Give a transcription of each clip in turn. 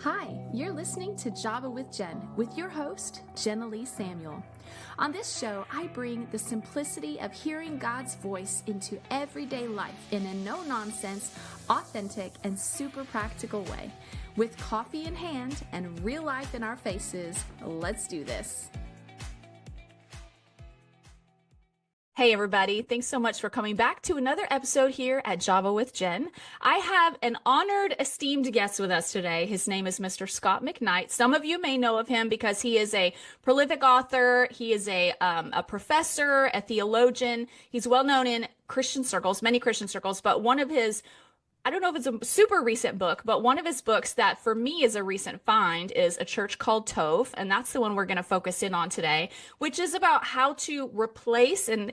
Hi, you're listening to Java with Jen with your host, Jenilee Samuel. On this show, I bring the simplicity of hearing God's voice into everyday life in a no-nonsense, authentic, and super practical way. With coffee in hand and real life in our faces, let's do this. Hey everybody, thanks so much for coming back to another episode here at Java with Jen. I have an honored, esteemed guest with us today. His name is Mr. Scot McKnight. Some of you may know of him because he is a prolific author. He is a professor, a theologian. He's well known in Christian circles, many Christian circles, but one of his, I don't know if it's a super recent book, but one of his books that for me is a recent find is A Church Called Tov, and that's the one we're going to focus in on today, which is about how to replace and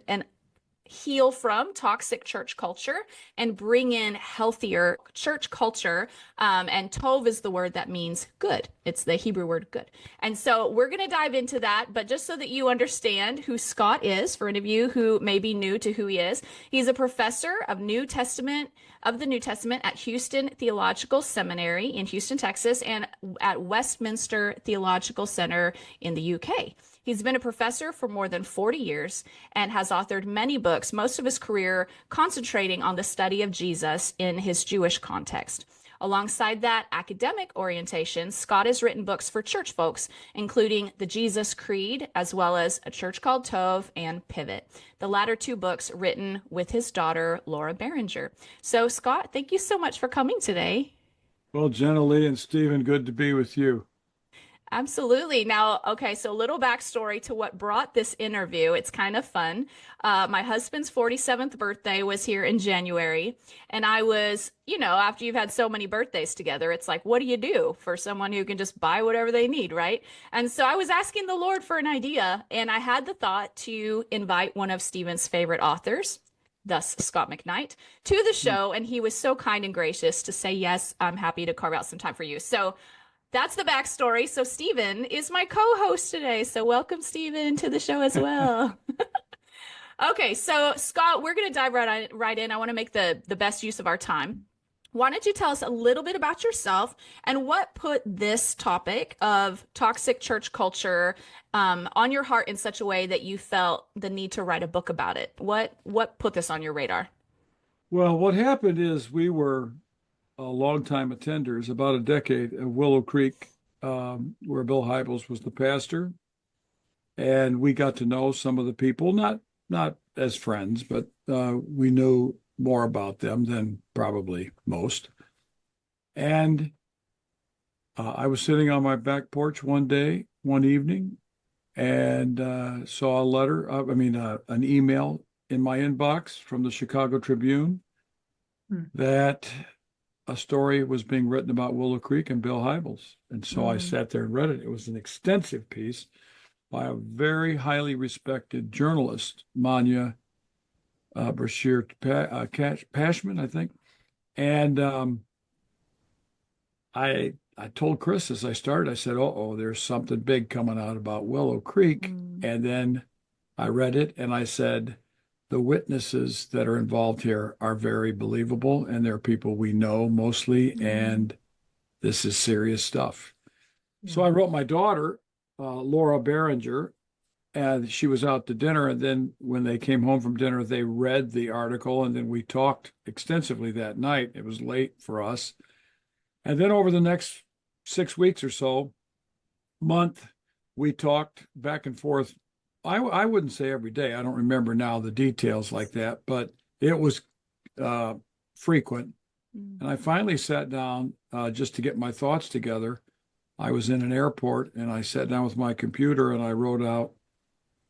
heal from toxic church culture and bring in healthier church culture. And Tov is the word that means good. It's the Hebrew word good. And so we're going to dive into that. But just so that you understand who Scot is, for any of you who may be new to who he is, he's a professor of the New Testament at Houston Theological Seminary in Houston, Texas, and at Westminster Theological Center in the UK. He's been a professor for more than 40 years and has authored many books, most of his career concentrating on the study of Jesus in his Jewish context. Alongside that academic orientation, Scot has written books for church folks, including The Jesus Creed, as well as A Church Called Tov and Pivot. The latter two books written with his daughter, Laura Barringer. So, Scot, thank you so much for coming today. Well, Jenilee and Stephen, good to be with you. Absolutely. Now, okay, so a little backstory to what brought this interview. It's kind of fun. My husband's 47th birthday was here in January, and I was, after you've had so many birthdays together, it's like, what do you do for someone who can just buy whatever they need, right? And so I was asking the Lord for an idea, and I had the thought to invite one of Stephen's favorite authors, thus Scot McKnight, to the show, and he was so kind and gracious to say, yes, I'm happy to carve out some time for you. So that's the backstory. So Stephen is my co-host today. So welcome, Stephen, to the show as well. Okay, so Scot, we're going to dive right in. I want to make the best use of our time. Why don't you tell us a little bit about yourself and what put this topic of toxic church culture on your heart in such a way that you felt the need to write a book about it? What put this on your radar? Well, what happened is we were longtime attenders, about a decade, of Willow Creek, where Bill Hybels was the pastor. And we got to know some of the people, not as friends, but we knew more about them than probably most. And I was sitting on my back porch one evening, and saw an email in my inbox from the Chicago Tribune that a story was being written about Willow Creek and Bill Hybels. And so I sat there and read it. It was an extensive piece by a very highly respected journalist, Manya Bashir Pashman, I think. And I told Chris as I started, I said, there's something big coming out about Willow Creek. And then I read it and I said, the witnesses that are involved here are very believable, and they're people we know mostly, and this is serious stuff. So I wrote my daughter, Laura Barringer, and she was out to dinner, and then when they came home from dinner, they read the article, and then we talked extensively that night. It was late for us. And then over the next 6 weeks or so, month, we talked back and forth. I wouldn't say every day. I don't remember now the details like that, but it was frequent. And I finally sat down just to get my thoughts together. I was in an airport, and I sat down with my computer, and I wrote out,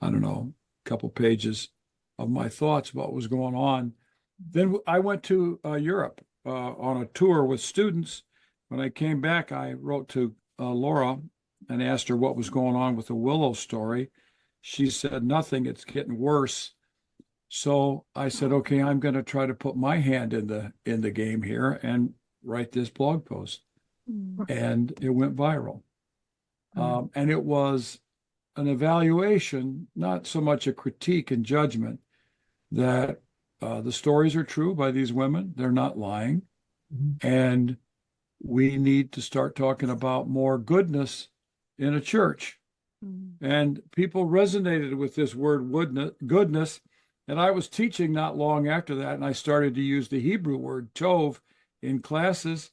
a couple pages of my thoughts about what was going on. Then I went to Europe on a tour with students. When I came back, I wrote to Laura and asked her what was going on with the Willow story. She said, nothing, it's getting worse. So I said, okay, I'm going to try to put my hand in the game here and write this blog post. And it went viral. And it was an evaluation, not so much a critique and judgment, that the stories are true by these women. They're not lying. And we need to start talking about more goodness in a church. And people resonated with this word goodness. And I was teaching not long after that, and I started to use the Hebrew word tov in classes,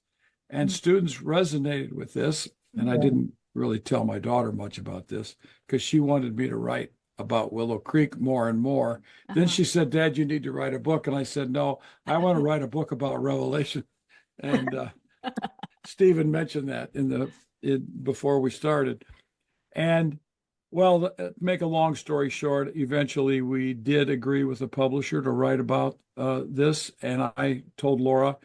and students resonated with this. And I didn't really tell my daughter much about this because she wanted me to write about Willow Creek more and more. Then she said, Dad, you need to write a book. And I said, no, I want to write a book about Revelation. And Stephen mentioned that before we started. And well, make a long story short, eventually we did agree with the publisher to write about this. And I told Laura,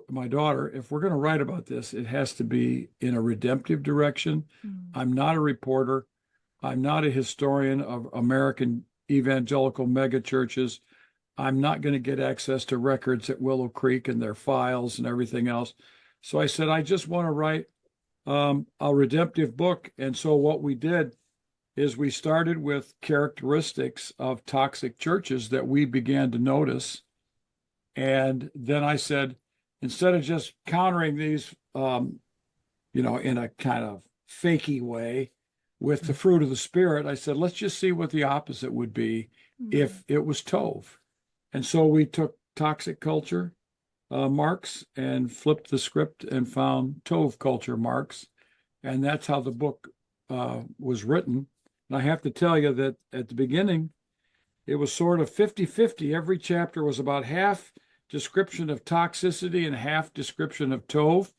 my daughter, if we're going to write about this, it has to be in a redemptive direction. I'm not a reporter. I'm not a historian of American evangelical megachurches. I'm not going to get access to records at Willow Creek and their files and everything else. So I said, I just want to write a redemptive book. And so what we did is we started with characteristics of toxic churches that we began to notice. And then I said, instead of just countering these, in a kind of fakey way with the fruit of the Spirit, I said, let's just see what the opposite would be if it was Tov. And so we took toxic culture marks and flipped the script and found Tov culture marks. And that's how the book was written. And I have to tell you that at the beginning, it was sort of 50-50. Every chapter was about half description of toxicity and half description of Tov.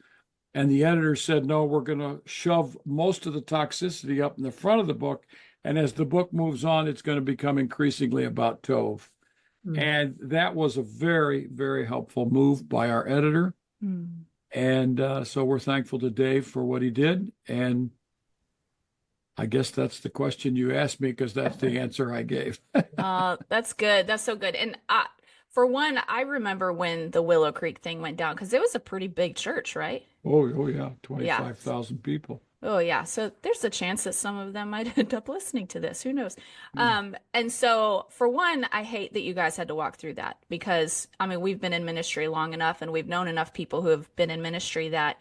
And the editor said, no, we're going to shove most of the toxicity up in the front of the book. And as the book moves on, it's going to become increasingly about Tov. And that was a very, very helpful move by our editor. And so we're thankful to Dave for what he did. And I guess that's the question you asked me because that's the answer I gave. That's good. That's so good. And for one, I remember when the Willow Creek thing went down because it was a pretty big church, right? Oh yeah, 25,000 people. Oh yeah. So there's a chance that some of them might end up listening to this. Who knows? And so for one, I hate that you guys had to walk through that because I mean, we've been in ministry long enough and we've known enough people who have been in ministry that,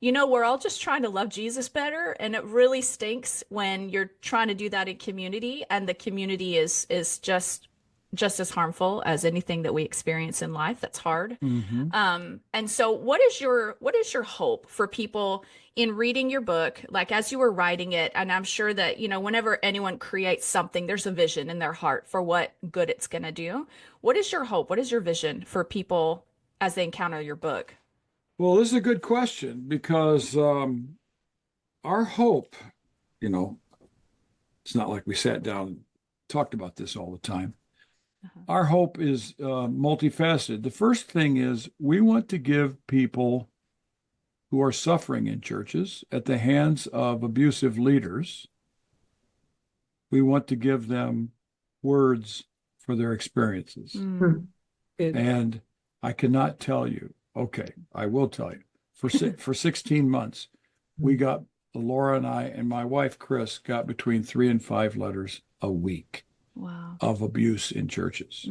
we're all just trying to love Jesus better. And it really stinks when you're trying to do that in community and the community is just as harmful as anything that we experience in life. That's hard. And so what is your hope for people in reading your book, like as you were writing it? And I'm sure that, whenever anyone creates something, there's a vision in their heart for what good it's going to do. What is your hope? What is your vision for people as they encounter your book? Well, this is a good question because our hope, it's not like we sat down and talked about this all the time. Our hope is multifaceted. The first thing is we want to give people who are suffering in churches at the hands of abusive leaders, we want to give them words for their experiences. Good. And I cannot tell you, okay, I will tell you, for 16 months, we got, Laura and I and my wife, Chris, got between 3 and 5 letters a week. Wow. Of abuse in churches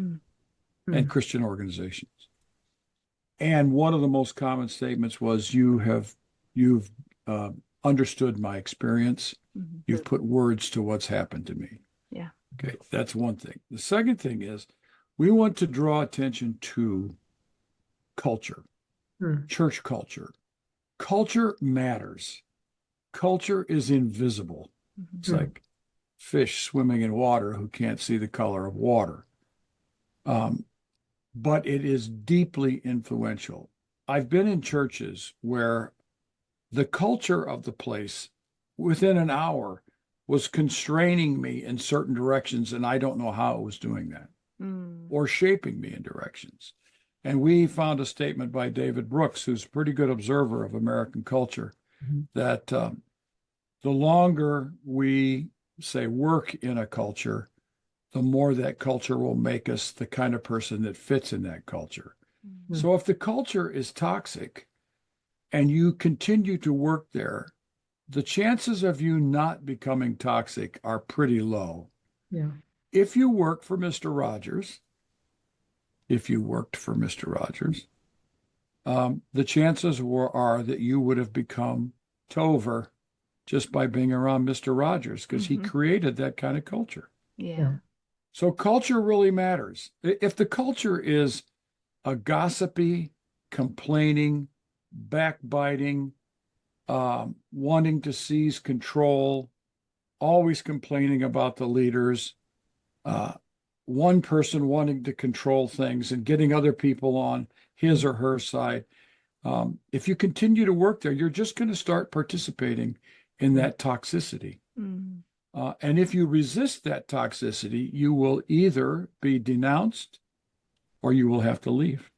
and Christian organizations. And one of the most common statements was, you've understood my experience. You've put words to what's happened to me. Yeah. Okay, that's one thing. The second thing is we want to draw attention to culture, church culture. Culture matters. Culture is invisible. It's like fish swimming in water who can't see the color of water. But it is deeply influential. I've been in churches where the culture of the place within an hour was constraining me in certain directions, and I don't know how it was doing that, or shaping me in directions. And we found a statement by David Brooks, who's a pretty good observer of American culture, that the longer we say work in a culture, the more that culture will make us the kind of person that fits in that culture. So if the culture is toxic and you continue to work there, the chances of you not becoming toxic are pretty low. Yeah. If you work for Mr. Rogers, if you worked for Mr. Rogers, the chances are that you would have become Tover just by being around Mr. Rogers, because he created that kind of culture. Yeah. So culture really matters. If the culture is a gossipy, complaining, backbiting, wanting to seize control, always complaining about the leaders, one person wanting to control things and getting other people on his or her side. If you continue to work there, you're just going to start participating in that toxicity. And if you resist that toxicity, you will either be denounced or you will have to leave.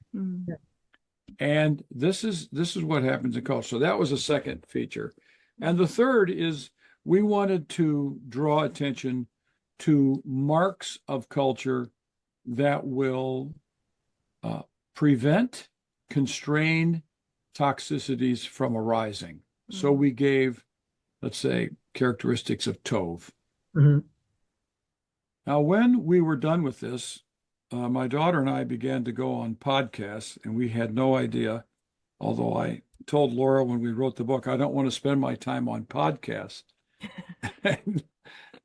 And this is what happens in culture. So that was a second feature. And the third is we wanted to draw attention to marks of culture that will prevent, constrain toxicities from arising. So we gave, let's say, characteristics of Tov. Now, when we were done with this, my daughter and I began to go on podcasts, and we had no idea, although I told Laura when we wrote the book, I don't want to spend my time on podcasts.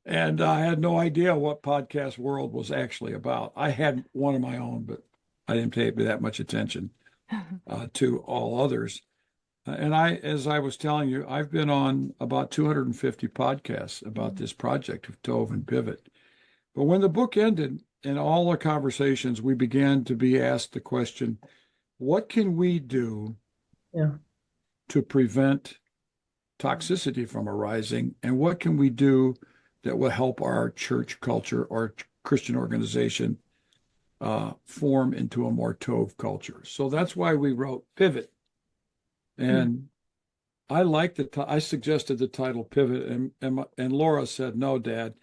And I had no idea what podcast world was actually about. I had one of my own, but I didn't pay that much attention to all others. And as I was telling you, I've been on about 250 podcasts about this project of Tov and Pivot. But when the book ended, in all the conversations, we began to be asked the question, what can we do to prevent toxicity from arising? And what can we do that will help our church culture or Christian organization form into a more Tov culture? So that's why we wrote Pivot. And I liked I suggested the title Pivot, and Laura said, no, Dad,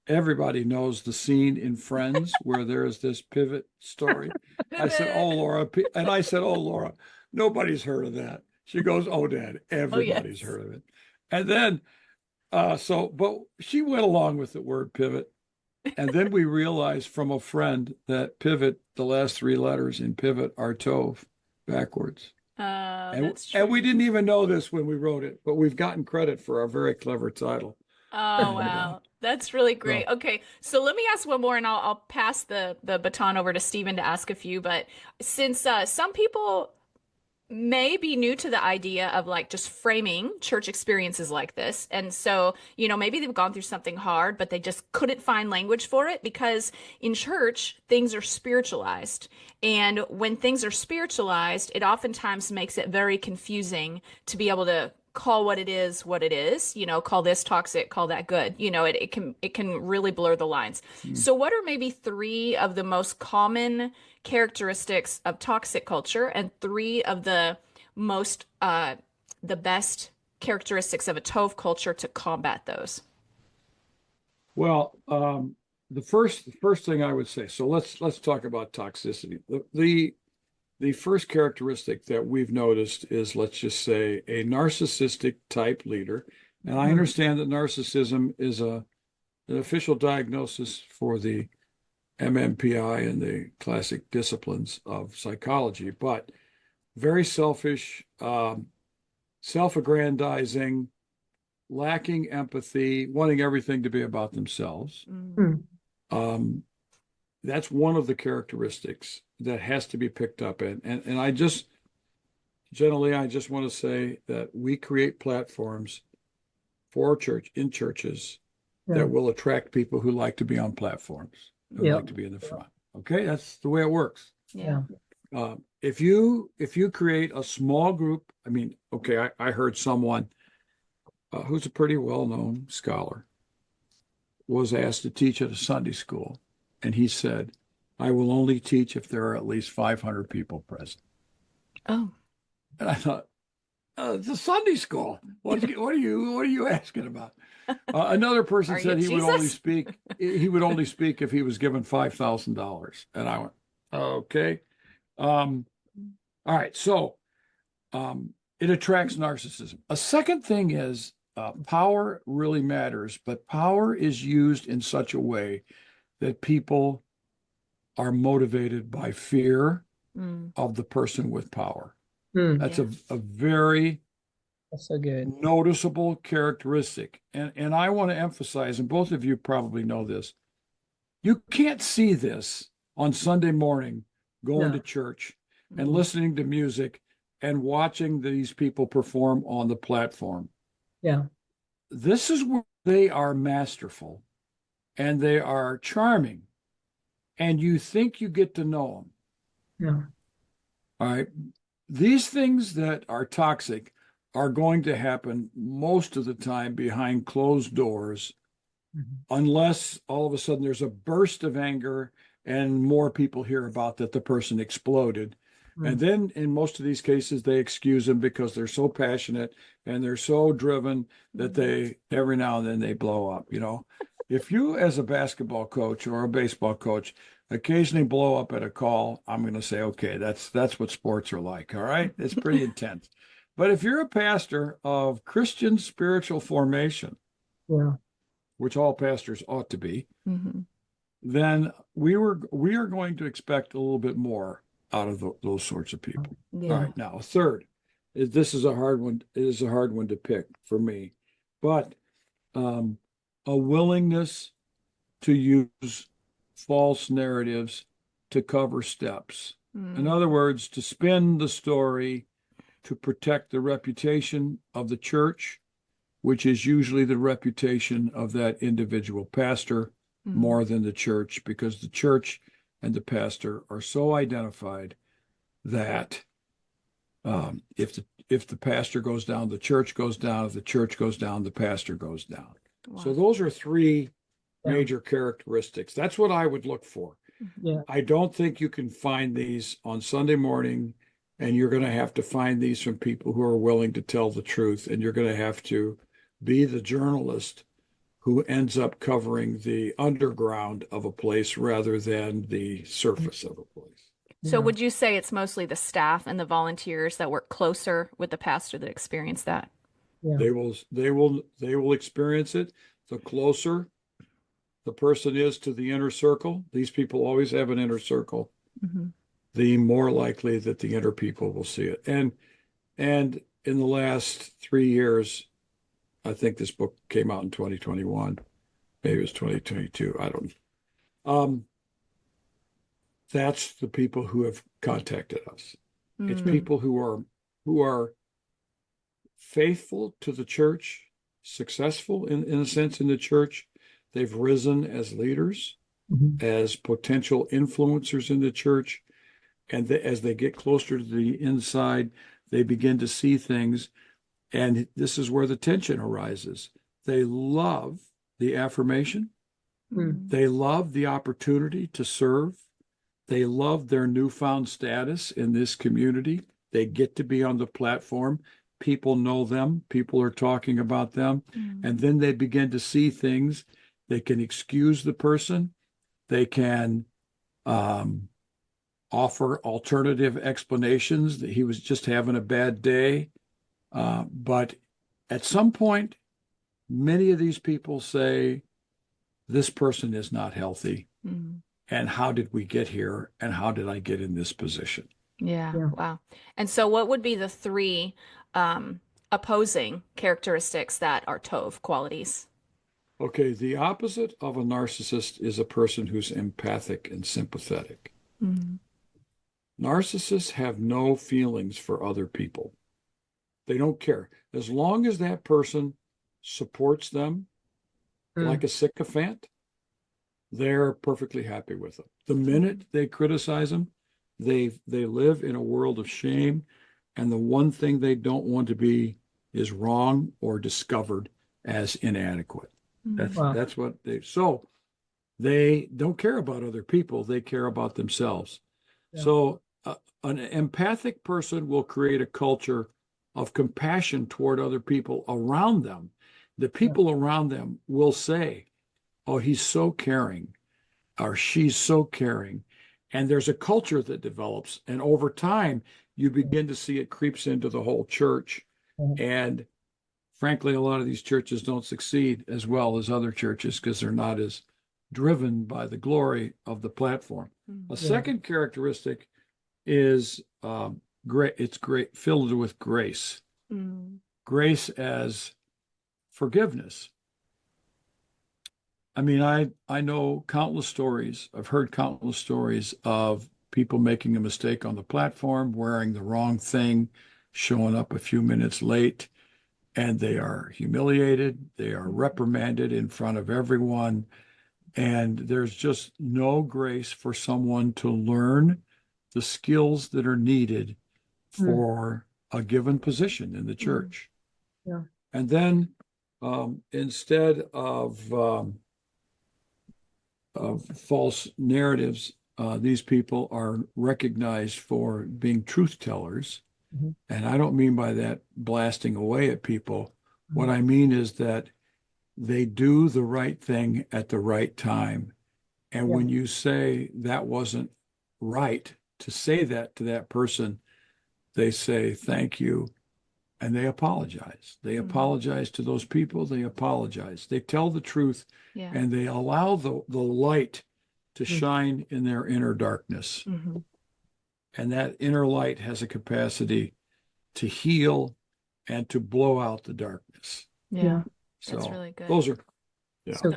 everybody knows the scene in Friends where there is this pivot story. I said, oh, Laura. And I said, oh, Laura, nobody's heard of that. She goes, oh, Dad, everybody's heard of it. And then, but she went along with the word pivot. And then we realized from a friend that pivot, the last three letters in pivot are Tov backwards. That's true. And we didn't even know this when we wrote it, but we've gotten credit for our very clever title. Oh, wow. That's really great. Okay, so let me ask one more, and I'll pass the baton over to Stephen to ask a few. But since some people may be new to the idea of like just framing church experiences like this, and so, maybe they've gone through something hard, but they just couldn't find language for it because in church, things are spiritualized. And when things are spiritualized, it oftentimes makes it very confusing to be able to call what it is, call this toxic, call that good. It can really blur the lines. So what are maybe three of the most common characteristics of toxic culture and three of the most the best characteristics of a Tov culture to combat those? Well, the first thing I would say, so let's talk about toxicity. The first characteristic that we've noticed is, let's just say, a narcissistic type leader. And I understand that narcissism is an official diagnosis for the MMPI and the classic disciplines of psychology, but very selfish, self-aggrandizing, lacking empathy, wanting everything to be about themselves. That's one of the characteristics that has to be picked up. And Jenilee, I just want to say that we create platforms for churches that will attract people who like to be on platforms, who like to be in the front. Okay, that's the way it works. If you create a small group, I heard someone who's a pretty well-known scholar was asked to teach at a Sunday school. And he said, I will only teach if there are at least 500 people present. Oh. And I thought, it's a Sunday school. What are you asking about? Another person said he would only speak if he was given $5,000. And I went, okay. All right. So it attracts narcissism. A second thing is power really matters, but power is used in such a way that people are motivated by fear of the person with power. That's Yeah. a very That's so good. noticeable characteristic. And I want to emphasize, and both of you probably know this, you can't see this on Sunday morning going to No. church and Mhm. listening to music and watching these people perform on the platform. Yeah. This is where they are masterful and they are charming, and you think you get to know them. Yeah. All right. These things that are toxic are going to happen most of the time behind closed doors, unless all of a sudden there's a burst of anger and more people hear about that the person exploded. And then in most of these cases, they excuse them because they're so passionate and they're so driven that they every now and then they blow up. If you, as a basketball coach or a baseball coach, occasionally blow up at a call, I'm going to say, okay, that's what sports are like. All right. It's pretty intense. But if you're a pastor of Christian spiritual formation, Yeah. which all pastors ought to be, Mhm. then we are going to expect a little bit more out of those sorts of people. Yeah. All right. Now, third, this is a hard one. It is a hard one to pick for me, but a willingness to use false narratives to cover steps. In other words, to spin the story to protect the reputation of the church, which is usually the reputation of that individual pastor more than the church, because the church and the pastor are so identified that if the pastor goes down, the church goes down. If the church goes down, the pastor goes down. Wow. So those are three Yeah. major characteristics. That's what I would look for. Yeah. I don't think you can find these on Sunday morning, and you're going to have to find these from people who are willing to tell the truth, and you're going to have to be the journalist who ends up covering the underground of a place rather than the surface of a place. So Yeah. would you say it's mostly the staff and the volunteers that work closer with the pastor that experience that? Yeah. They will experience it. The closer the person is to the inner circle, these people always have an inner circle, the more likely that the inner people will see it. And in the last 3 years, I think this book came out in 2021. Maybe it was 2022. I don't know. That's the people who have contacted us. It's people who are faithful to the church, successful in a sense in the church. They've risen as leaders, as potential influencers in the church. And as they get closer to the inside, they begin to see things. And this is where the tension arises. They love the affirmation. They love the opportunity to serve. They love their newfound status in this community. They get to be on the platform. People know them. People are talking about them. And then they begin to see things. They can excuse the person. They can offer alternative explanations that he was just having a bad day. But at some point, many of these people say, this person is not healthy. And how did we get here? And how did I get in this position? Yeah. Yeah. Wow. And so what would be the three opposing characteristics that are Tov qualities? Okay, the opposite of a narcissist is a person who's empathic and sympathetic. Narcissists have no feelings for other people. They don't care. As long as that person supports them like a sycophant, they're perfectly happy with them. The minute they criticize them, they live in a world of shame, and the one thing they don't want to be is wrong or discovered as inadequate. That's what they don't care about other people. They care about themselves. Yeah. So an empathic person will create a culture of compassion toward other people around them. The people around them will say, oh, he's so caring, or she's so caring. And there's a culture that develops. And over time, you begin to see it creeps into the whole church. And frankly, a lot of these churches don't succeed as well as other churches because they're not as driven by the glory of the platform. A second characteristic is great. It's great, filled with grace. Mm. Grace as forgiveness. I mean, I know countless stories. I've heard countless stories of people making a mistake on the platform, wearing the wrong thing, showing up a few minutes late, and they are humiliated. They are reprimanded in front of everyone. And there's just no grace for someone to learn the skills that are needed for a given position in the church. Yeah. And then instead of false narratives, these people are recognized for being truth tellers. Mm-hmm. And I don't mean by that blasting away at people. What I mean is that they do the right thing at the right time. And when you say that wasn't right, to say that to that person, they say thank you and they apologize. They apologize to those people. They apologize. They tell the truth and they allow the light to shine in their inner darkness. Mm-hmm. And that inner light has a capacity to heal and to blow out the darkness. Yeah. So that's really good. Those are,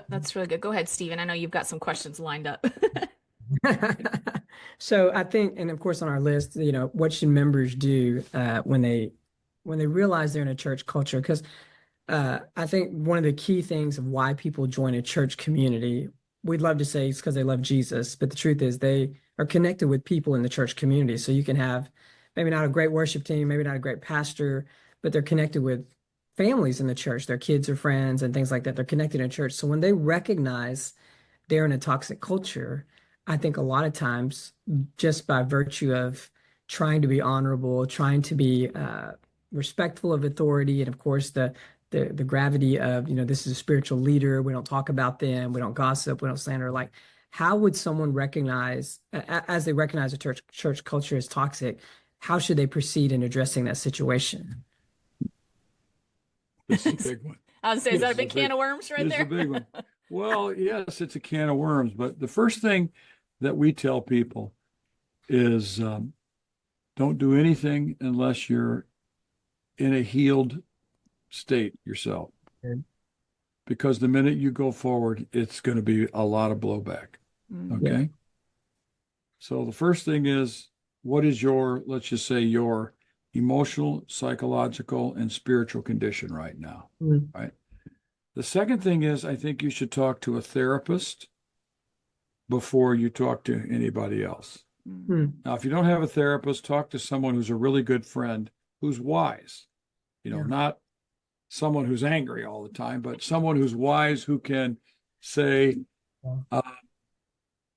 That's really good. Go ahead, Stephen. I know you've got some questions lined up. So I think, and of course on our list, what should members do when they realize they're in a church culture? Because I think one of the key things of why people join a church community, we'd love to say it's because they love Jesus, but the truth is they are connected with people in the church community. So you can have maybe not a great worship team, maybe not a great pastor, but they're connected with families in the church. Their kids are friends and things like that. They're connected in church. So when they recognize they're in a toxic culture, I think a lot of times, just by virtue of trying to be honorable, trying to be respectful of authority, and of course the gravity of, this is a spiritual leader, we don't talk about them, we don't gossip, we don't slander. Like, how would someone recognize, as they recognize a church culture is toxic, how should they proceed in addressing that situation? this is a big one. I was saying, is that a big can of worms right there? It's a big one. Well, yes, it's a can of worms. But the first thing that we tell people is don't do anything unless you're in a healed state yourself. Okay. Because the minute you go forward, it's going to be a lot of blowback. Okay. Yeah. So the first thing is, what is your, let's just say, your emotional, psychological, and spiritual condition right now? Right. The second thing is, I think you should talk to a therapist before you talk to anybody else. Now, if you don't have a therapist, talk to someone who's a really good friend, who's wise, not someone who's angry all the time, but someone who's wise, who can say, I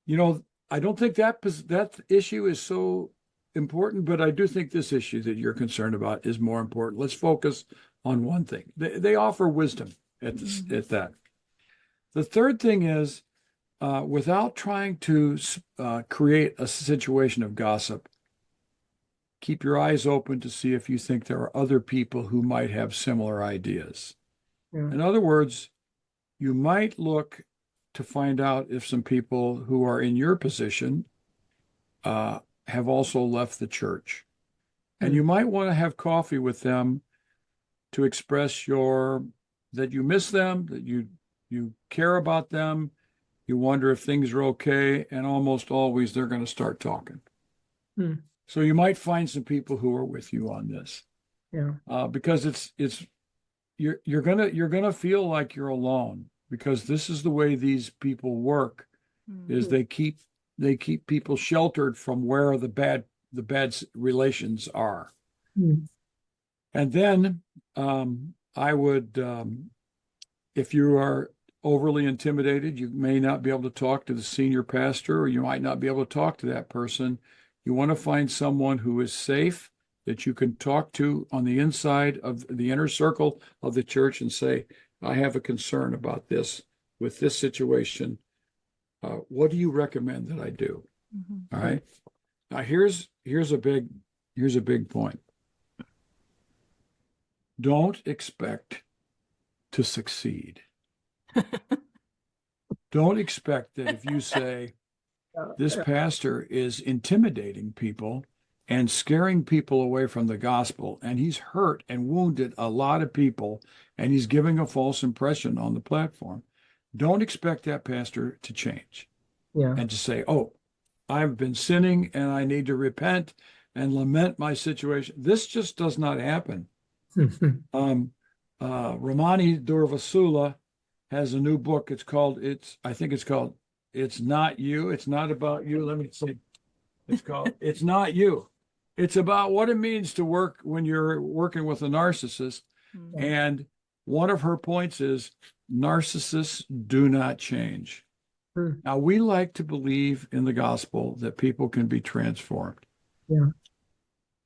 don't think that issue is so important, but I do think this issue that you're concerned about is more important. Let's focus on one thing. They offer wisdom at that. The third thing is, without trying to create a situation of gossip, keep your eyes open to see if you think there are other people who might have similar ideas. In other words, you might look to find out if some people who are in your position have also left the church. And you might want to have coffee with them to express that you miss them, that you care about them, you wonder if things are okay, and almost always they're going to start talking. So you might find some people who are with you on this. Because you're gonna feel like you're alone, because this is the way these people work, is they keep people sheltered from where the bad relations are. And then I would, if you are overly intimidated, you may not be able to talk to the senior pastor, or you might not be able to talk to that person. You want to find someone who is safe, that you can talk to on the inside of the inner circle of the church and say, I have a concern about this with this situation. What do you recommend that I do? All right. Now here's a big point. Don't expect to succeed. Don't expect that if you say, this pastor is intimidating people and scaring people away from the gospel. And he's hurt and wounded a lot of people, and he's giving a false impression on the platform. Don't expect that pastor to change and to say, oh, I've been sinning and I need to repent and lament my situation. This just does not happen. Ramani Durvasula has a new book. I think it's called It's Not You. It's Not About You. Let me see. It's called It's Not You. It's about what it means to work when you're working with a narcissist. Mm-hmm. And one of her points is narcissists do not change. Mm-hmm. Now, we like to believe in the gospel that people can be transformed. Yeah.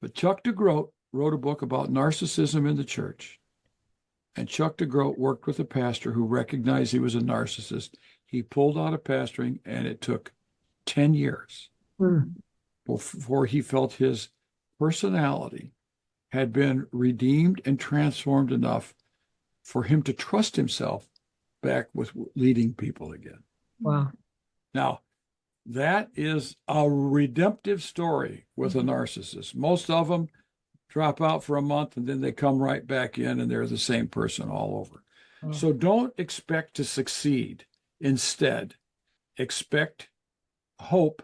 But Chuck DeGroat wrote a book about narcissism in the church. And Chuck DeGroat worked with a pastor who recognized he was a narcissist. He pulled out of pastoring, and it took 10 years before he felt his personality had been redeemed and transformed enough for him to trust himself back with leading people again. Wow. Now, that is a redemptive story with a narcissist. Most of them drop out for a month and then they come right back in and they're the same person all over. Oh. So don't expect to succeed. Instead, expect hope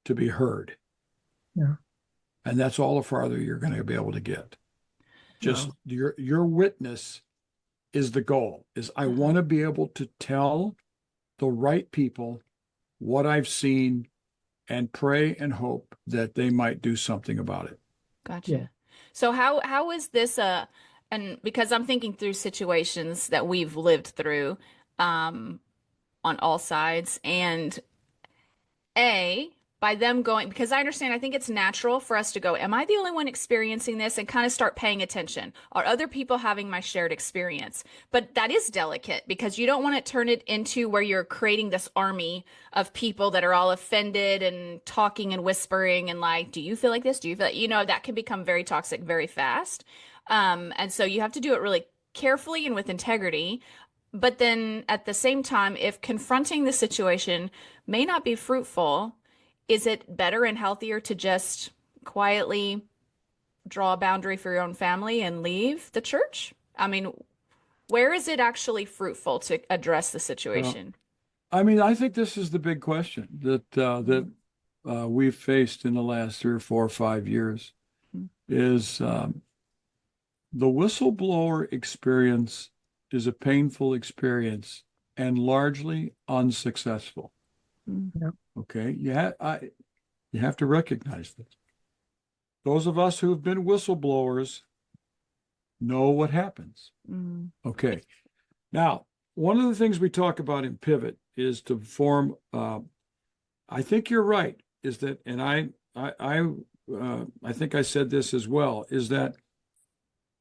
to be heard. Yeah. And that's all the farther you're going to be able to get. Just your witness is the goal, is I want to be able to tell the right people what I've seen and pray and hope that they might do something about it. Gotcha. Yeah. So how is this and because I'm thinking through situations that we've lived through on all sides, and by them going, because I understand, I think it's natural for us to go, am I the only one experiencing this? And kind of start paying attention. Are other people having my shared experience? But that is delicate because you don't want to turn it into where you're creating this army of people that are all offended and talking and whispering and like, do you feel like this? Do you feel like, that can become very toxic very fast. And so you have to do it really carefully and with integrity. But then at the same time, if confronting the situation may not be fruitful, is it better and healthier to just quietly draw a boundary for your own family and leave the church? I mean, where is it actually fruitful to address the situation? I think this is the big question that we've faced in the last 3 or 4 or 5 years is the whistleblower experience is a painful experience and largely unsuccessful. Yeah. Okay, you have to recognize this. Those of us who've been whistleblowers know what happens. Okay, now one of the things we talk about in Pivot is to form. I think you're right. Is that, and I think I said this as well. Is that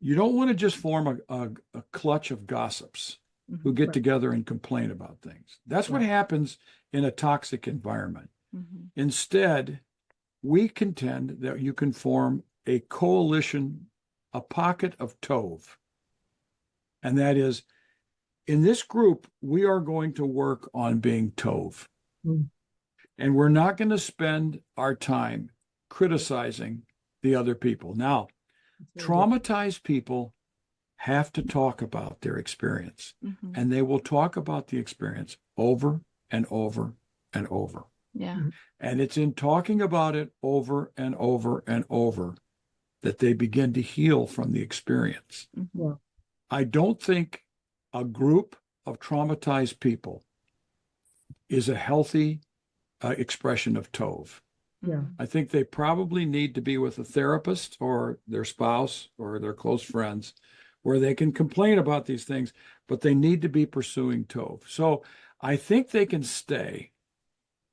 you don't want to just form a clutch of gossips who get together and complain about things. That's what happens in a toxic environment. Instead, we contend that you can form a coalition, a pocket of Tov. And that is, in this group, we are going to work on being Tov. And we're not going to spend our time criticizing the other people. Now, traumatized people have to talk about their experience, and they will talk about the experience over and over and over. Yeah. And it's in talking about it over and over and over that they begin to heal from the experience. I don't think a group of traumatized people is a healthy expression of Tov. Yeah. I think they probably need to be with a therapist or their spouse or their close friends where they can complain about these things, but they need to be pursuing Tov. So I think they can stay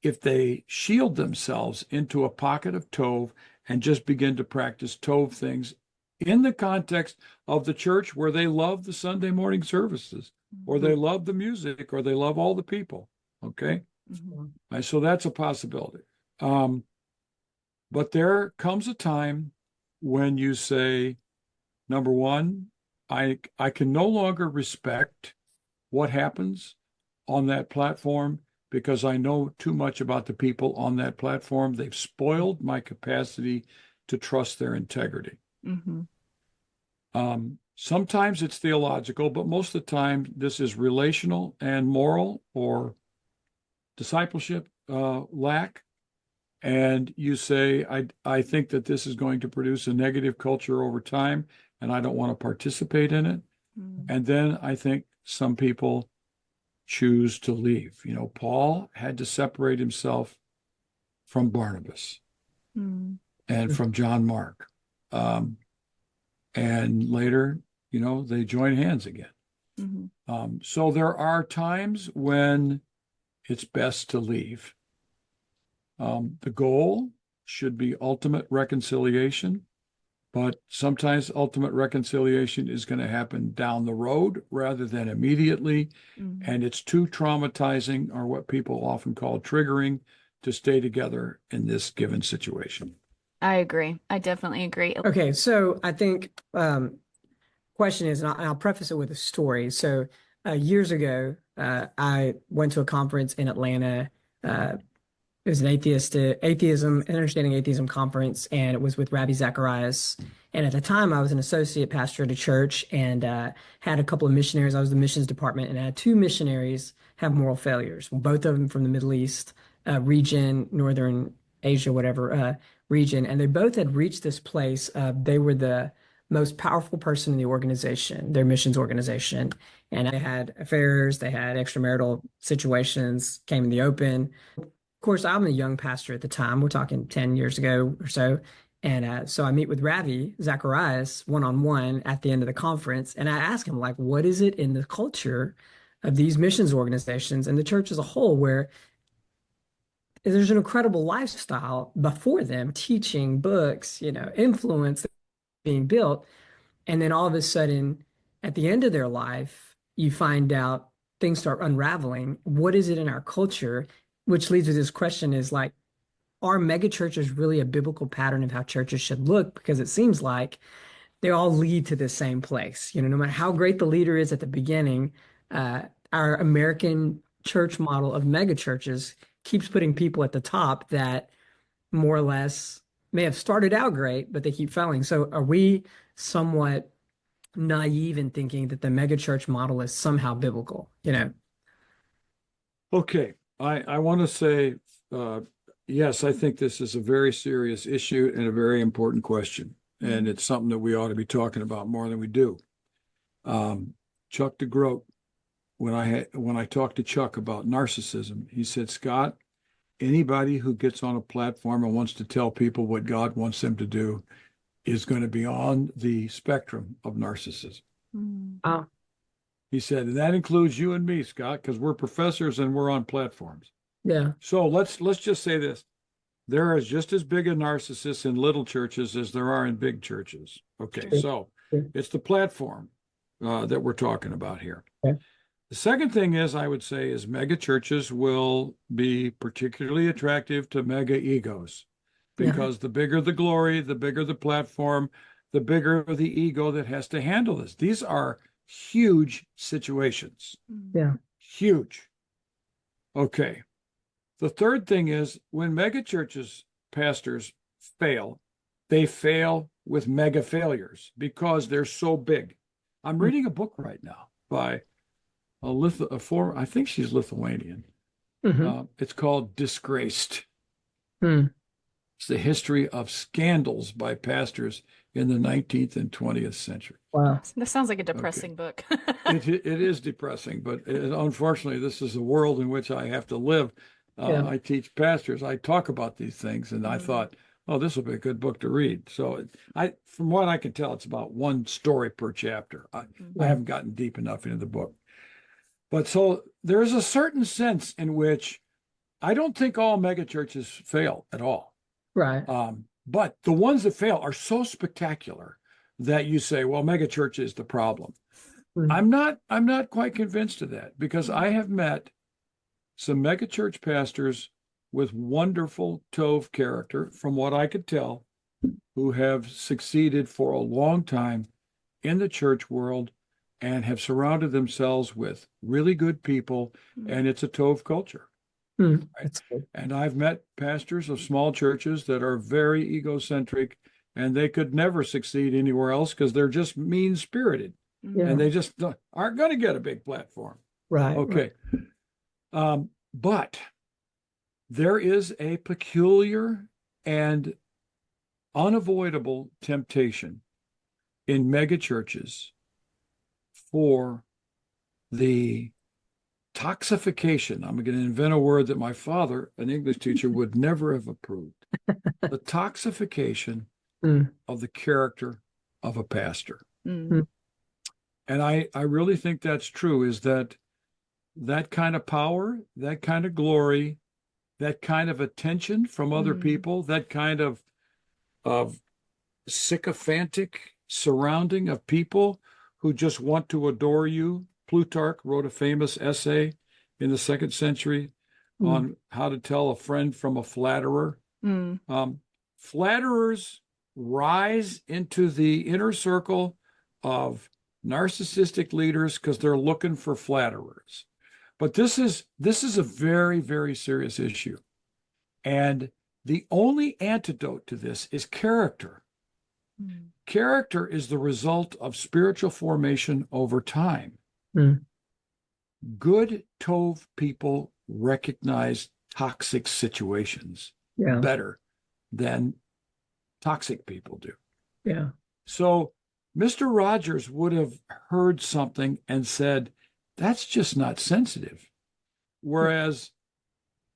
if they shield themselves into a pocket of Tov and just begin to practice Tov things in the context of the church where they love the Sunday morning services, or they love the music, or they love all the people. Okay? So that's a possibility. But there comes a time when you say, number one, I can no longer respect what happens on that platform because I know too much about the people on that platform. They've spoiled my capacity to trust their integrity. Mm-hmm. Sometimes it's theological, but most of the time this is relational and moral or discipleship lack. And you say, I think that this is going to produce a negative culture over time, and I don't want to participate in it. Mm-hmm. And then I think some people choose to leave. You know, Paul had to separate himself from Barnabas and from John Mark. And later, you know, they join hands again. Mm-hmm. So there are times when it's best to leave. The goal should be ultimate reconciliation, but sometimes ultimate reconciliation is going to happen down the road rather than immediately. Mm-hmm. And it's too traumatizing, or what people often call triggering, to stay together in this given situation. I agree. I definitely agree. Okay, so I think question is, and I'll preface it with a story. So years ago, I went to a conference in Atlanta. It was an atheism, an understanding atheism conference, and it was with Rabbi Zacharias. And at the time, I was an associate pastor at a church and had a couple of missionaries. I was the missions department, and I had two missionaries have moral failures, both of them from the Middle East region, Northern Asia, whatever region. And they both had reached this place. They were the most powerful person in the organization, their missions organization. And they had affairs, they had extramarital situations, came in the open. Of course, I'm a young pastor at the time. We're talking 10 years ago or so. And so I meet with Ravi Zacharias one-on-one at the end of the conference. And I ask him, like, what is it in the culture of these missions organizations and the church as a whole where there's an incredible lifestyle before them, teaching, books, influence being built. And then all of a sudden, at the end of their life, you find out things start unraveling. What is it in our culture? Which leads to this question is like, are megachurches really a biblical pattern of how churches should look? Because it seems like they all lead to the same place. No matter how great the leader is at the beginning, our American church model of megachurches keeps putting people at the top that more or less may have started out great, but they keep failing. So are we somewhat naive in thinking that the megachurch model is somehow biblical? Okay, I want to say, yes, I think this is a very serious issue and a very important question. And it's something that we ought to be talking about more than we do. Chuck DeGroat, when I talked to Chuck about narcissism, he said, Scott, anybody who gets on a platform and wants to tell people what God wants them to do is going to be on the spectrum of narcissism. Wow. He said, and that includes you and me, Scott, because we're professors and we're on platforms. Yeah. So let's just say this. There is just as big a narcissist in little churches as there are in big churches. Okay, so it's the platform that we're talking about here. Okay. The second thing is, I would say, is mega churches will be particularly attractive to mega egos, because the bigger the glory, the bigger the platform, the bigger the ego that has to handle this. These are huge situations. Yeah. Huge. Okay. The third thing is, when mega churches pastors fail, they fail with mega failures because they're so big. I'm reading a book right now by I think she's Lithuanian. It's called Disgraced. It's the history of scandals by pastors in the 19th and 20th century. Wow. That sounds like a depressing book. It is depressing, but unfortunately, this is the world in which I have to live. I teach pastors. I talk about these things, and I thought, oh, this will be a good book to read. So from what I can tell, it's about one story per chapter. I haven't gotten deep enough into the book. But so there's a certain sense in which I don't think all megachurches fail at all. Right. But the ones that fail are so spectacular that you say, well, megachurch is the problem. I'm not quite convinced of that, because I have met some megachurch pastors with wonderful Tov character, from what I could tell, who have succeeded for a long time in the church world and have surrounded themselves with really good people, and it's a Tov culture. Right? And I've met pastors of small churches that are very egocentric and they could never succeed anywhere else because they're just mean-spirited, Yeah. and they just aren't going to get a big platform. Right. Okay. But there is a peculiar and unavoidable temptation in megachurches for the toxification. I'm going to invent a word that my father, an English teacher, would never have approved. The toxification of the character of a pastor. Mm. And I really think that's true, is that kind of power, that kind of glory, that kind of attention from other people, that kind of sycophantic surrounding of people who just want to adore you. Plutarch wrote a famous essay in the 2nd century on how to tell a friend from a flatterer. Flatterers rise into the inner circle of narcissistic leaders because they're looking for flatterers. But this is a very, very serious issue. And the only antidote to this is character. Character is the result of spiritual formation over time. Good Tov people recognize toxic situations better than toxic people do. Yeah. So Mr. Rogers would have heard something and said, that's just not sensitive. Whereas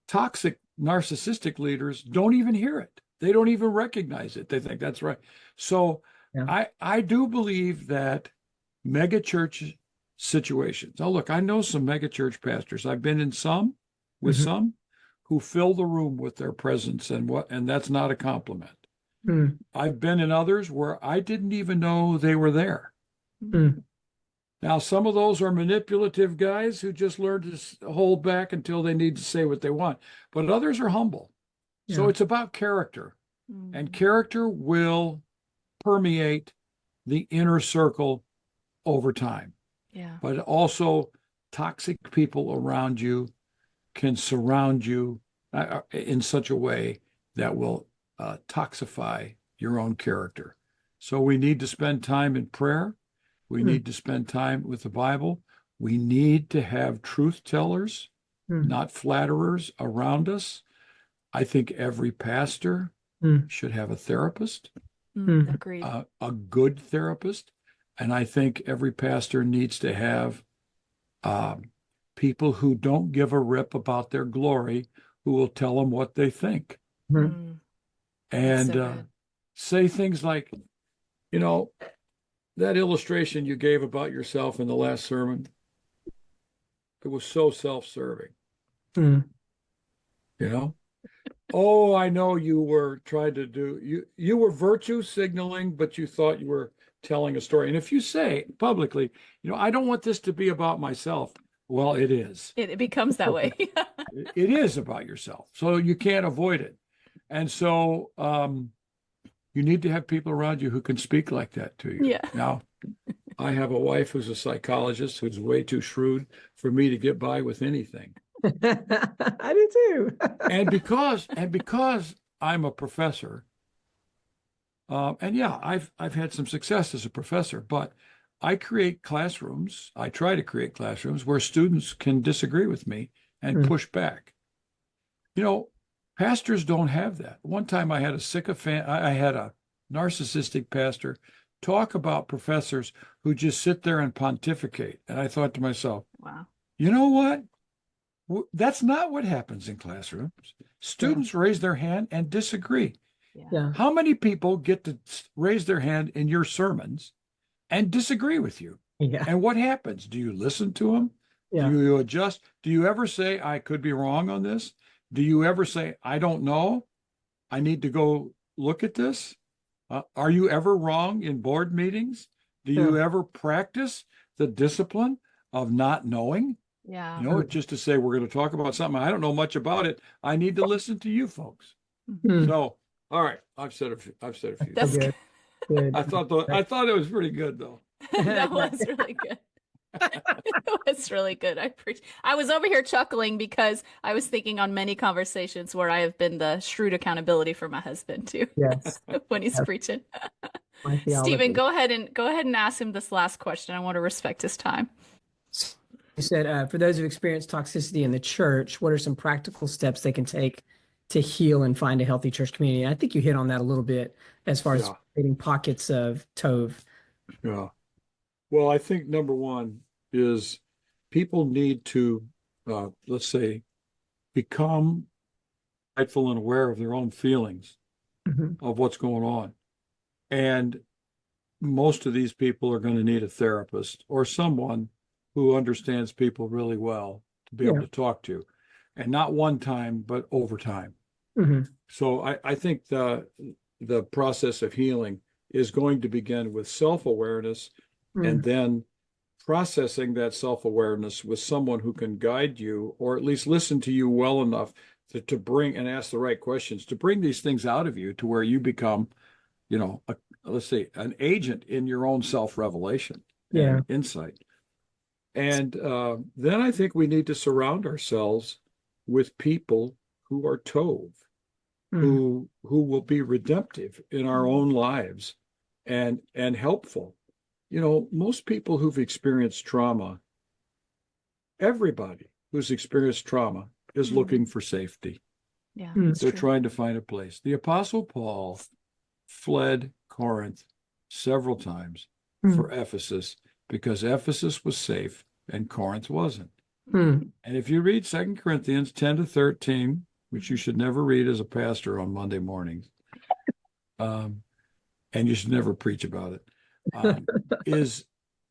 toxic narcissistic leaders don't even hear it. They don't even recognize it. They think that's right. So I do believe that megachurch situations. Now, look, I know some megachurch pastors. I've been in some with some who fill the room with their presence, and that's not a compliment. I've been in others where I didn't even know they were there. Now, some of those are manipulative guys who just learn to hold back until they need to say what they want. But others are humble. So it's about character. And character will permeate the inner circle over time. Yeah. But also toxic people around you can surround you in such a way that will toxify your own character. So we need to spend time in prayer. We need to spend time with the Bible. We need to have truth tellers, not flatterers around us. I think every pastor should have a therapist, Agreed. a good therapist. And I think every pastor needs to have people who don't give a rip about their glory, who will tell them what they think. And so say things like, that illustration you gave about yourself in the last sermon, it was so self-serving. Oh, I know you were trying to do, you were virtue signaling, but you thought you were telling a story. And if you say publicly, I don't want this to be about myself, well, it is. It becomes that way. It is about yourself. So you can't avoid it. And so you need to have people around you who can speak like that to you. Yeah. Now, I have a wife who's a psychologist who's way too shrewd for me to get by with anything. I do too. and because I'm a professor, and yeah, I've had some success as a professor, but I create classrooms. I try to create classrooms where students can disagree with me and push back. Pastors don't have that. One time I had a narcissistic pastor talk about professors who just sit there and pontificate. And I thought to myself, wow, you know what? That's not what happens in classrooms. Students raise their hand and disagree. Yeah. How many people get to raise their hand in your sermons and disagree with you? Yeah. And what happens? Do you listen to them? Yeah. Do you adjust? Do you ever say, I could be wrong on this? Do you ever say, I don't know? I need to go look at this? Are you ever wrong in board meetings? Do you ever practice the discipline of not knowing? Yeah. Just to say, we're going to talk about something. I don't know much about it. I need to listen to you folks. So, all right. I've said a few. That's good. Good. I thought it was pretty good though. That was really good. It was That's really good. I was over here chuckling because I was thinking on many conversations where I have been the shrewd accountability for my husband too Yes, when he's that's preaching. my Stephen, theology. go ahead and ask him this last question. I want to respect his time. You said, for those who've experienced toxicity in the church, what are some practical steps they can take to heal and find a healthy church community? And I think you hit on that a little bit as far as Yeah, creating pockets of Tov. yeah. Well, I think number one is people need to, let's say, become mindful and aware of their own feelings Hmm. of what's going on. And most of these people are going to need a therapist or someone who understands people really well to be able Yeah. to talk to, and not one time, but over time. Hmm. So I think the process of healing is going to begin with self-awareness and then processing that self-awareness with someone who can guide you or at least listen to you well enough to bring and ask the right questions to bring these things out of you to where you become, let's say, an agent in your own self-revelation Yeah. and insight. And then I think we need to surround ourselves with people who are Tov, Mm. who will be redemptive in our own lives and helpful. Most people who've experienced trauma, everybody who's experienced trauma is looking for safety. Yeah, Mm. that's They're true. trying to find a place. The Apostle Paul fled Corinth several times for Ephesus because Ephesus was safe and Corinth wasn't. Mm. And if you read 2 Corinthians 10 to 13, which you should never read as a pastor on Monday mornings, and you should never preach about it, is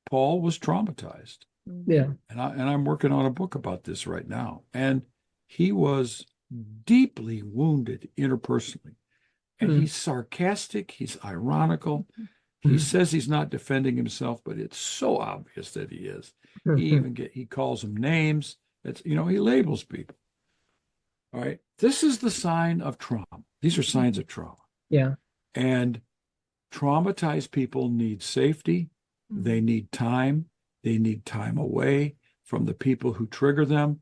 Paul was traumatized. Yeah. And I'm working on a book about this right now. And he was deeply wounded interpersonally. And he's sarcastic, he's ironical. He says he's not defending himself, but it's so obvious that he is. He calls them names. He labels people. All right. This is the sign of trauma. These are signs of trauma. Yeah. And traumatized people need safety. They need time. They need time away from the people who trigger them.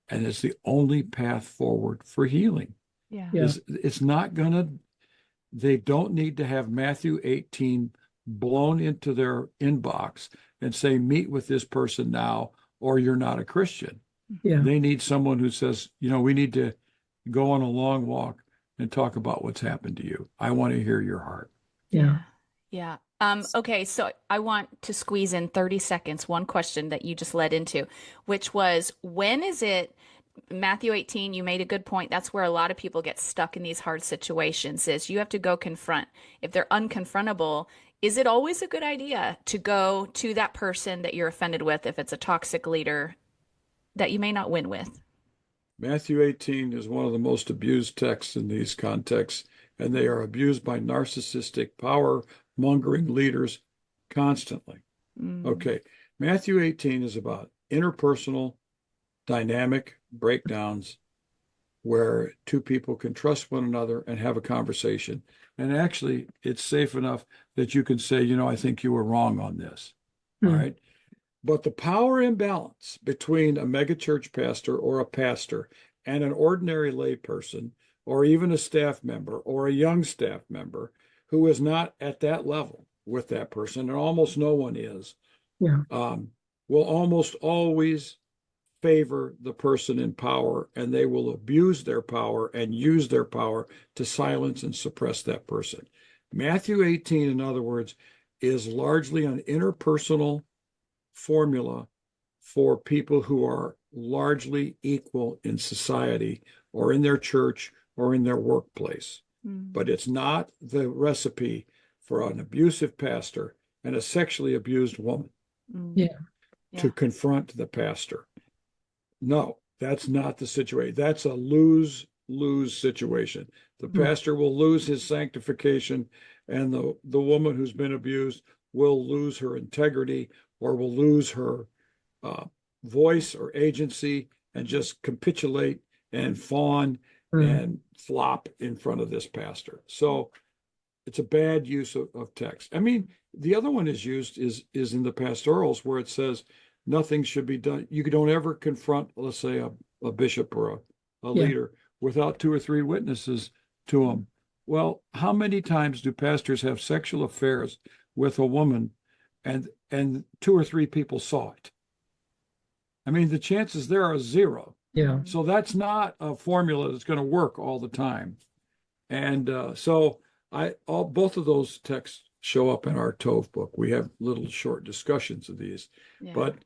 And it's the only path forward for healing. Yeah. Yeah. It's not going to, they don't need to have Matthew 18 blown into their inbox and say, meet with this person now, or you're not a Christian. Yeah. They need someone who says, we need to go on a long walk and talk about what's happened to you. I want to hear your heart. Yeah. Yeah. Okay, so I want to squeeze in 30 seconds, one question that you just led into, which was, when is it, Matthew 18, you made a good point. That's where a lot of people get stuck in these hard situations, is you have to go confront. If they're unconfrontable, is it always a good idea to go to that person that you're offended with if it's a toxic leader that you may not win with? Matthew 18 is one of the most abused texts in these contexts, and they are abused by narcissistic, power-mongering leaders constantly. Okay, Matthew 18 is about interpersonal, dynamic breakdowns where two people can trust one another and have a conversation. And actually, it's safe enough that you can say, I think you were wrong on this. All right. But the power imbalance between a megachurch pastor or a pastor and an ordinary layperson, or even a staff member or a young staff member who is not at that level with that person, and almost no one is, Yeah. will almost always favor the person in power, and they will abuse their power and use their power to silence and suppress that person. Matthew 18, in other words, is largely an interpersonal formula for people who are largely equal in society or in their church or in their workplace. But it's not the recipe for an abusive pastor and a sexually abused woman Yeah. to confront the pastor. No, that's not the situation. That's a lose-lose situation. The pastor will lose his sanctification, and the woman who's been abused will lose her integrity or will lose her voice or agency and just capitulate and fawn and flop in front of this pastor. So it's a bad use of text. I mean, the other one is used is in the pastorals where it says, nothing should be done. You don't ever confront, let's say, a bishop or a leader without 2 or 3 witnesses to them. Well, how many times do pastors have sexual affairs with a woman and 2 or 3 people saw it? I mean, the chances there are 0. Yeah. So that's not a formula that's going to work all the time. And so both of those texts show up in our Tov book. We have little short discussions of these. Yeah. But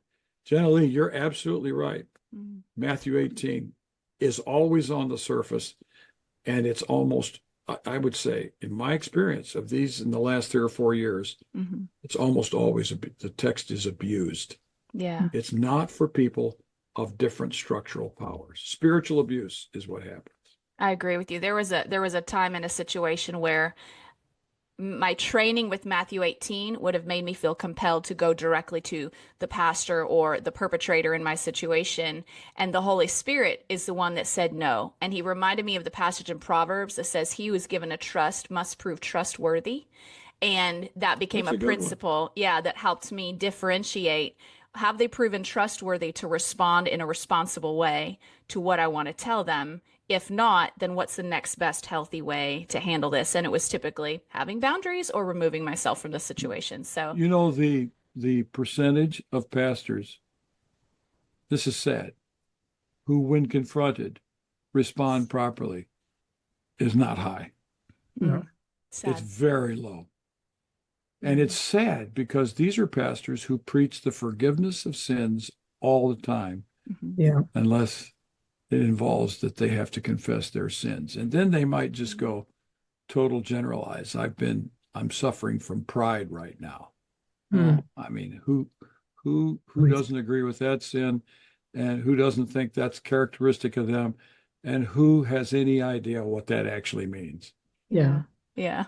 Jenilee, you're absolutely right. Mm-hmm. Matthew 18 is always on the surface, and it's almost, I would say, in my experience of these in the last 3 or 4 years, Mm-hmm. it's almost always the text is abused. Yeah. It's not for people of different structural powers. Spiritual abuse is what happens. I agree with you. There was a time in a situation where my training with Matthew 18 would have made me feel compelled to go directly to the pastor or the perpetrator in my situation. And the Holy Spirit is the one that said no. And he reminded me of the passage in Proverbs that says, he who is given a trust must prove trustworthy. And that became That's a a good principle, that helped me differentiate. Have they proven trustworthy to respond in a responsible way to what I want to tell them? If not, then what's the next best healthy way to handle this? And it was typically having boundaries or removing myself from the situation. So, the percentage of pastors, this is sad, who when confronted respond properly is not high. No. sad. It's very low. And it's sad because these are pastors who preach the forgiveness of sins all the time, Yeah. unless it involves that they have to confess their sins. And then they might just go total generalize. I'm suffering from pride right now. I mean, who doesn't agree with that sin, and who doesn't think that's characteristic of them, and who has any idea what that actually means? Yeah. Yeah.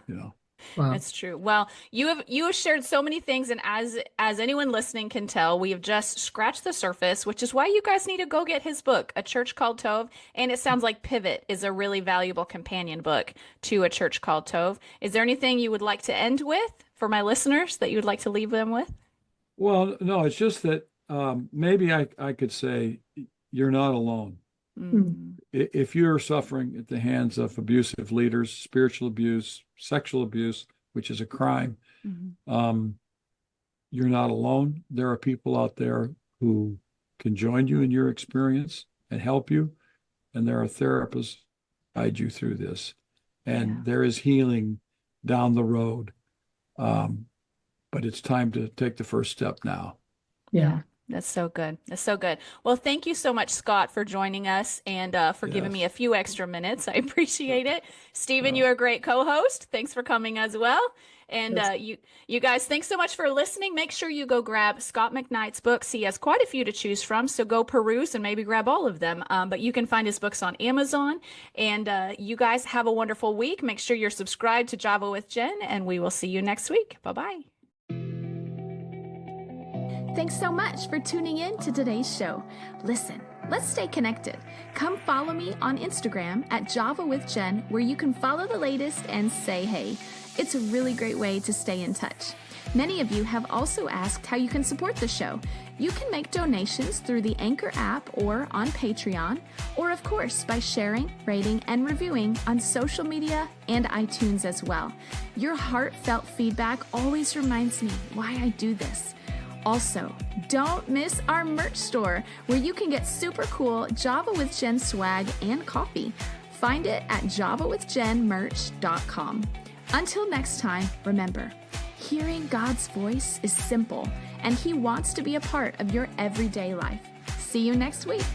Wow. It's true. Well, you have shared so many things, and as anyone listening can tell, we have just scratched the surface, which is why you guys need to go get his book, A Church Called Tov. And it sounds like Pivot is a really valuable companion book to A Church Called Tov. Is there anything you would like to end with for my listeners that you would like to leave them with? Well, no, it's just that maybe I could say you're not alone. If you're suffering at the hands of abusive leaders, spiritual abuse, sexual abuse, which is a crime, you're not alone. There are people out there who can join you in your experience and help you. And there are therapists who guide you through this. And there is healing down the road. But it's time to take the first step now. Yeah. That's so good. That's so good. Well, thank you so much, Scott, for joining us and for giving me a few extra minutes. I appreciate it. Stephen, you're a great co-host. Thanks for coming as well. And you guys, thanks so much for listening. Make sure you go grab Scot McKnight's books. He has quite a few to choose from, so go peruse and maybe grab all of them. But you can find his books on Amazon. And you guys have a wonderful week. Make sure you're subscribed to Java with Jen, and we will see you next week. Bye-bye. Thanks so much for tuning in to today's show. Listen, let's stay connected. Come follow me on Instagram at Java with Jen, where you can follow the latest and say hey. It's a really great way to stay in touch. Many of you have also asked how you can support the show. You can make donations through the Anchor app or on Patreon, or of course by sharing, rating, and reviewing on social media and iTunes as well. Your heartfelt feedback always reminds me why I do this. Also, don't miss our merch store, where you can get super cool Java with Jen swag and coffee. Find it at javawithjenmerch.com. Until next time, remember, hearing God's voice is simple, and He wants to be a part of your everyday life. See you next week.